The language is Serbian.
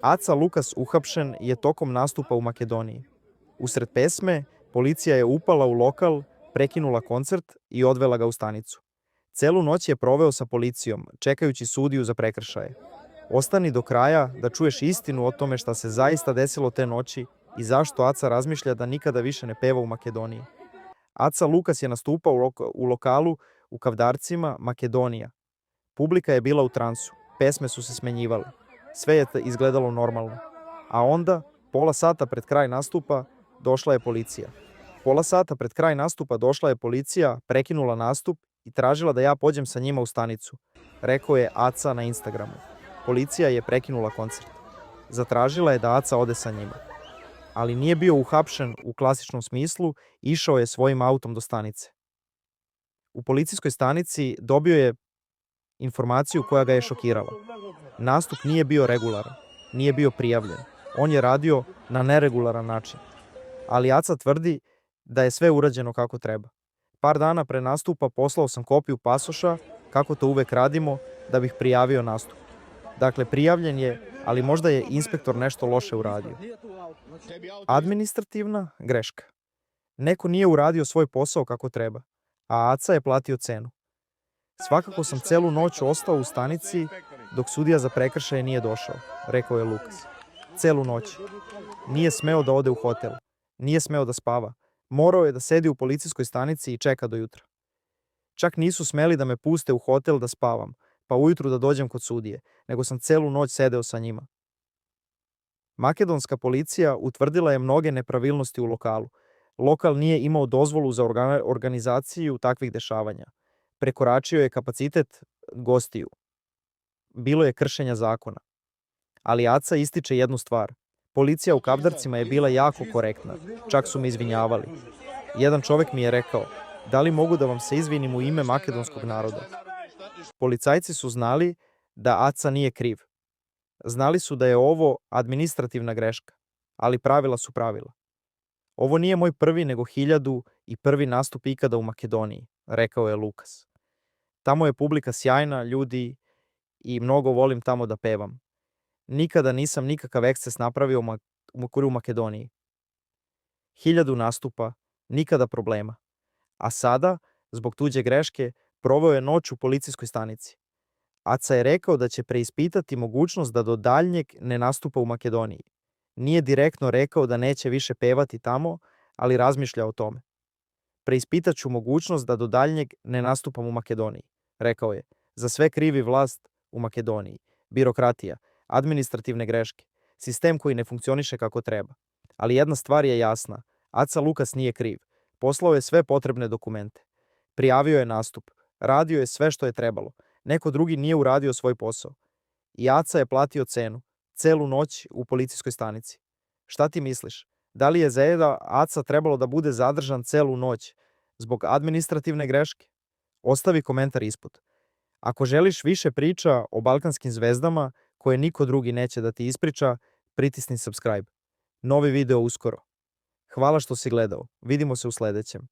Aca Lukas uhapšen je tokom nastupa u Makedoniji. Usred pesme policija je upala u lokal, prekinula koncert i odvela ga u stanicu. Celu noć je proveo sa policijom, čekajući sudiju za prekršaje. Ostani do kraja da čuješ istinu o tome šta se zaista desilo te noći i zašto Aca razmišlja da nikada više ne peva u Makedoniji. Aca Lukas je nastupao u lokalu u Kavdarcima, Makedonija. Publika je bila u transu, pesme su se smenjivale. Sve je izgledalo normalno. A onda, pola sata pred kraj nastupa, došla je policija. Pola sata pred kraj nastupa došla je policija, prekinula nastup i tražila da ja pođem sa njima u stanicu. Rekao je Aca na Instagramu. Policija je prekinula koncert. Zatražila je da Aca ode sa njima. Ali nije bio uhapšen u klasičnom smislu, išao je svojim autom do stanice. U policijskoj stanici dobio je informaciju koja ga je šokirala. Nastup nije bio regularan, nije bio prijavljen. On je radio na neregularan način. Ali Aca tvrdi da je sve urađeno kako treba. Par dana pre nastupa poslao sam kopiju pasoša, kako to uvek radimo, da bih prijavio nastup. Dakle, prijavljen je, ali možda je inspektor nešto loše uradio. Administrativna greška. Neko nije uradio svoj posao kako treba, a Aca je platio cenu. Svakako sam celu noć ostao u stanici dok sudija za prekršaje nije došao, rekao je Lukas. Celu noć. Nije smeo da ode u hotel. Nije smeo da spava. Morao je da sedi u policijskoj stanici i čeka do jutra. Čak nisu smeli da me puste u hotel da spavam, pa ujutru da dođem kod sudije, nego sam celu noć sedeo sa njima. Makedonska policija utvrdila je mnoge nepravilnosti u lokalu. Lokal nije imao dozvolu za organizaciju takvih dešavanja. Prekoračio je kapacitet gostiju. Bilo je kršenja zakona. Ali Aca ističe jednu stvar. Policija u Kavdarcima je bila jako korektna. Čak su me izvinjavali. Jedan čovek mi je rekao, da li mogu da vam se izvinim u ime makedonskog naroda? Policajci su znali da Aca nije kriv. Znali su da je ovo administrativna greška, ali pravila su pravila. Ovo nije moj prvi nego 1001. nastup ikada u Makedoniji, rekao je Lukas. Tamo je publika sjajna, ljudi i mnogo volim tamo da pevam. Nikada nisam nikakav eksces napravio u Makedoniji. 1000 nastupa, nikada problema. A sada, zbog tuđe greške, proveo je noć u policijskoj stanici. Aca je rekao da će preispitati mogućnost da do daljnjeg ne nastupa u Makedoniji. Nije direktno rekao da neće više pevati tamo, ali razmišlja o tome. Preispitaću mogućnost da do daljnjeg ne nastupam u Makedoniji, rekao je. Za sve krivi vlast u Makedoniji. Birokratija, administrativne greške, sistem koji ne funkcioniše kako treba. Ali jedna stvar je jasna. Aca Lukas nije kriv. Poslao je sve potrebne dokumente. Prijavio je nastup. Radio je sve što je trebalo. Neko drugi nije uradio svoj posao. I Aca je platio cenu. Celu noć u policijskoj stanici. Šta ti misliš? Da li je za Aca trebalo da bude zadržan celu noć zbog administrativne greške? Ostavi komentar ispod. Ako želiš više priča o balkanskim zvezdama koje niko drugi neće da ti ispriča, pritisni subscribe. Novi video uskoro. Hvala što si gledao. Vidimo se u sledećem.